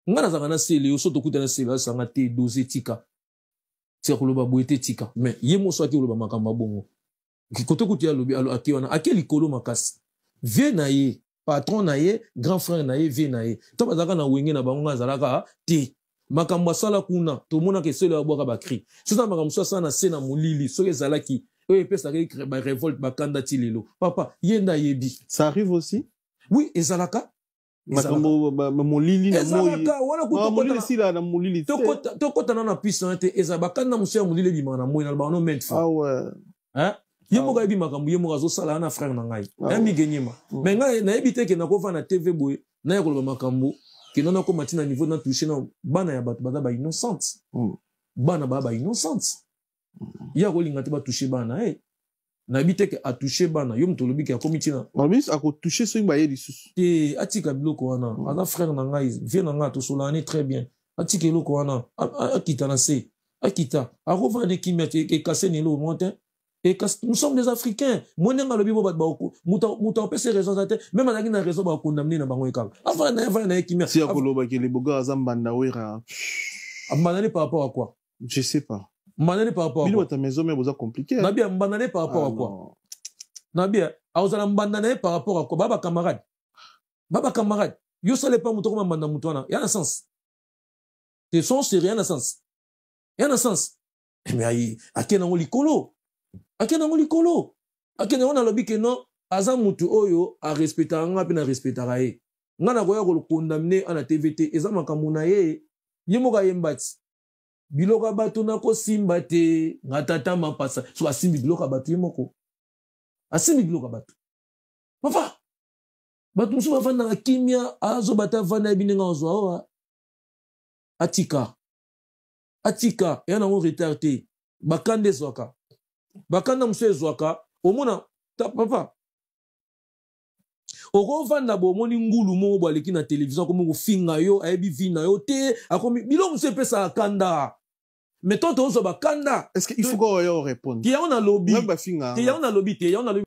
ngana zakana sele yo soto kutana sele sanga te doze tika sekoloba boete tika mais yemo so aki oloba makamba bongo kote kutia lobi alo aki wana aki likolo makasi vie na ye patron na ye grand frère na ye vie na ye to bazaka na wenge na bango ngazalaka te makambo sala kuna to mona ke sele abwaka ba cri sasa makambo sala na sena mulili so ezalaki oye pesa ke ba révolte ba kanda tilelo papa yenda yebi ça arrive aussi oui ezalaka makambo molili na ezalaka wana molili sila na molili to kota na puissance te ezaba kanda musia mulili bima na moyi na ba no ment fa ah ouais hein yemo ga yebi makambo yemo ga zo sala na frère na ngai na mi genyema mais ngai na yebi ke na ko fa na TV boy na ya ko makambo ke nona ko matina niveau na toucher na bana ya bato ba innocente bana ba innocente ya ko linga te ba toucher bana na yebi ke a toucher bana yo mtolobi ke akomiti na mabis a ko toucher so ngba ye lisusu te atika biloko wana ana frère na ngai vie na ngai to solane très bien atika biloko wana akita na se akita a revendre kimia ke casser ni lo monte. Et nous sommes des Africains. Moi, je ne sais pas si raison même si on a raison de condamner na bango ekanga. Avant na kimia. Si akoloba ke les boga azambanda wera. Mbandane par rapport à quoi? Je sais pas. Mbandane par rapport à quoi? Ta maison mais boza compliqué. Nabia mbandane par rapport à quoi? Nabia, auzala mbandane par rapport à quoi? Baba camarade. Baba camarade. Yo sale pas muto comme mbanda mutwana. Ya na sens. Tes sons c'est rien na sens. Ya na sens. Mais ayi, akena ngoli kolo. Akena ngoli kolo. Akena wana lobi ke non, aza mutu oyo a respecta nga pe na respectara ye. Nga na koya ko condamner ana TVT eza makambo na ye. Yemoka yembati. Biloka bato na ko simba te ngatata mapasa. So asimbi biloka bato yemoko. Asimbi biloka bato. Papa. Bato musu bafanda na kimia azo bata vanda ebinenga ozwa owa. Atika. Atika yana ngo retard te. Bakande zwaka. Bakanda mse zwaka omona papa oko vanda bo moni ngulu mo baleki na télévision comme ko finga yo ayebi vina yo te akomi bilo mse pesa kanda mais tonto ozo bakanda est-ce qu'il faut qu'on yo répondre ti ya on a lobby ti ya on a lobby ti ya on a lobby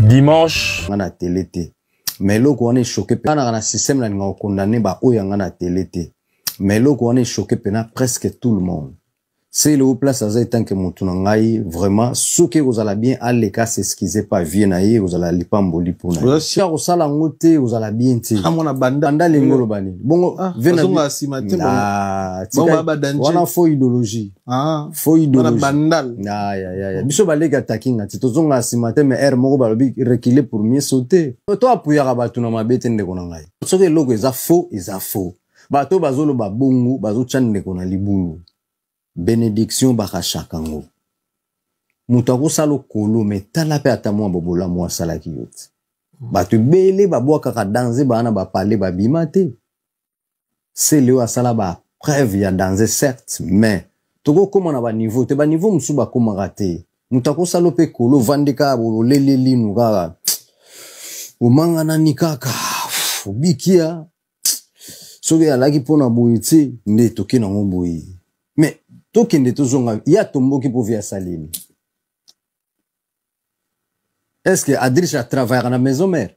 dimanche na télé te mais loko on est choqué pena na système na nga condamné ba oya nga na télé te mais loko on est choqué pena presque tout le monde. C'est le haut place à tant que Moutounangaï, vraiment, ce que vous allez bien, à l'écart, c'est ce qui s'est pas viennaï, vous allez l'ipamboli pour nous. Si vous allez ngoté, vous allez bien ti. Ah, mon abanda. Banda l'ingolo bani. Bon, venez. Ah, wana faux idéologie. Ah, faux idéologie. Bandal. Ya. Biso balega takinga, ti tozonga simate, mais air moko balobi reculer pour mieux sauter. Toi, appuyer à batu na mabete ndeko nangaï. Ce que logo, ils a faux. Bato bazolo ba bongo, bazo chan ndeko na libulu. Bénédiction baka chakango. Moutako salo kolo me tala pe atamwa bobola mwa sala ki yote. Batu bele babwa kaka danse bana ba parler ba bimate. C'est le asala ba preuve ya danse certes mais toko koma na ba niveau te ba niveau musu ba koma raté. Moutako salo pe kolo vandeka bolo leleli nuka. Umanga na nikaka. Bikia. Soki alaki pona boyiti nde toki na ngoboyi. Mais tokende tozonga ya tomboki pour via salini. Est-ce que Adrisha travaille à la maison mère?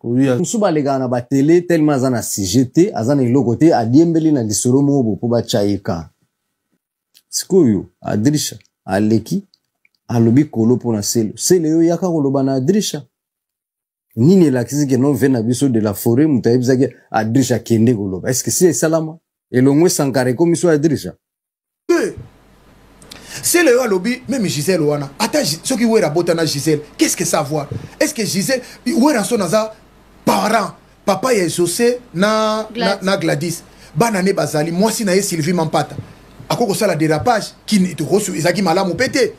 Oui. Musuba lega na ba télé tellement azana CGT azana ilokote adiembeli na lisoro mobo po ba chaika. Sikoyo Adrisha aleki alobi kolo pona selo. Selo yo yaka koloba na Adrisha. Nini la kisi ke non vena biso de la forêt mutaibza ke Adrisha kende koloba. Est-ce que c'est salama? Et le moins sankare comme so Adrisha. C'est le lobby, même Gisèle Ouana. Attends, ceux qui ouèrent à Botana Gisèle, qu'est-ce que ça voit? Est-ce que Gisèle, ouèrent en son naza, parent, papa est saucé, na Gladys, banane bazali, moi si nae Sylvie Mampata. À quoi ça la dérapage, qui n'est reçu, Isaki malam ou pété.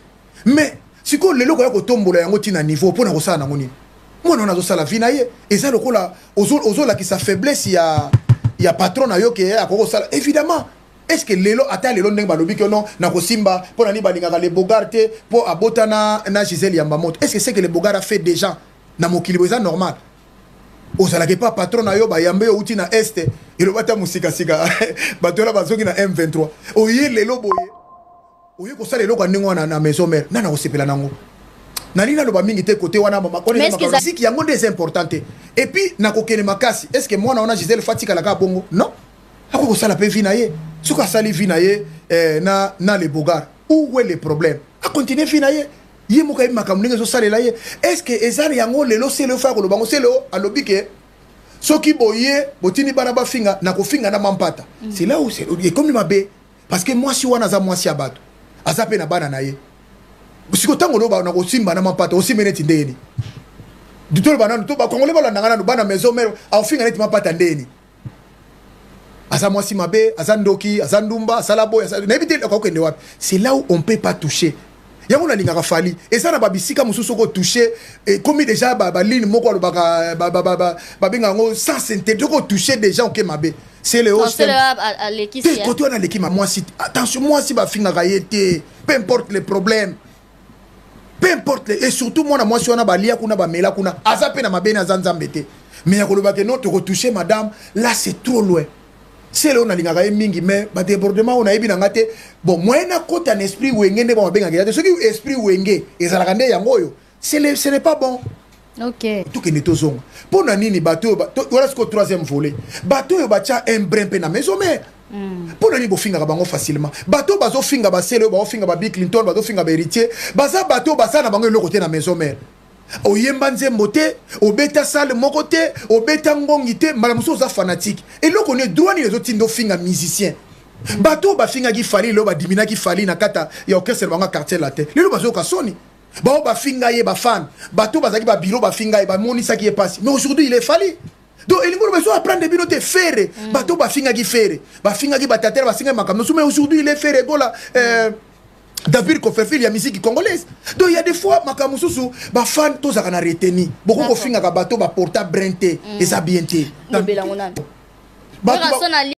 Mais, si qu'on le logo yako tombo la yango tina niveau, pour na rosa na moni. Moi non na la vie naie, et ça le ko la, ozo la qui sa faiblesse, il y a patron na yo qui est à quoi ça, évidemment. Est-ce que lelo ata lelo ndenge balobi que non na kosimba pour nani balingaka les bogarte pour abota na Gisèle Yambamoto? Est-ce que c'est que les bogards a fait déjà na mokili boza normal? Ozalaki pas patron na yo ba yambe yo uti na est et le bata musika sika batola bazoki na M23 oye lelo boye oye ko sala lelo kwa ndenge wana na maison mère nana osepela nango nalina lo ba mingi te côté wana mama connaît ma musique yango des importante et puis na kokene makasi. Est-ce que moi na ona Gisèle Fatika la ka bongo? Non. ako sala pe vie na ye soka sali vie na ye na le bogar où est le problème a continuer vie na ye ye moka makambo ndenge ezosalela ye est-ce que ezali yango lelo selo fa koloba ngo selo alobi ke soki boye botini bana bafinga na kofinga na mampata c'est là où c'est comme mabe parce que moi si wana za moi si abato aza pe na bana na ye siko tango loba na kosimba na mampata osimba neti ndeni ditolo bana to ba kongole bala nangana no bana maison mère afinga neti mampata ndeni aza moi si mabe aza ndoki aza ndumba asala boy na ebite ko kende wapi c'est là où on peut pas toucher yango na lingaka fali eza na babisika mususu ko toucher comme déjà ba ligne moko ba benga ngo sans intérêt ko toucher des gens qui mabe c'est le host à l'équipe quand on a l'équipe moi si attention moi si ba finga gaieté peu importe les problèmes peu importe et surtout moi si on a ba lia kuna ba mela kuna aza pe na mabe na zanzambete mais ya koloba ke non te retoucher madame là c'est trop loin c'est là on a lingaka mingi mais ba débordement on a ebi ngate bon moi na côté en esprit wenge ne ba benga ke ce qui esprit wenge ezalaka nde yango yo ce n'est pas bon. OK. Tout que netozonga. Pour na nini bateau voilà ce que troisième volet. Bateau yo bacha un brin pe na maison mère. Pour na ni bo finga bango facilement. Bateau bazo finga ba selo ba finga ba Bill Clinton bazo finga ba héritier. Baza bateau basa na bango le côté na maison mère. O yemba nzembo te, o beta sale moko te, o beta ngongi te, malamuso za fanatique. Et là on est droit ni les autres tindo finga musicien. Bateau ba finga ki fali lo ba dimina ki fali na kata ya orchestre banga quartier la te. Lelo bazo ka soni. Ba ba finga ye ba fan. Bateau bazaki ba bureau ba finga ye ba moni ça qui est passé. Mais aujourd'hui il est fali. Donc il faut besoin apprendre des binote faire. Bateau ba finga ki faire. Ba finga ki batater ba singa makam. Mais aujourd'hui il est faire gola David Koferfil, il y a musique congolaise. Donc il y a des fois, Makamususu, ma fan, tous à retenir. Beaucoup de filles à bateau, ma portable brenté, et ça bien.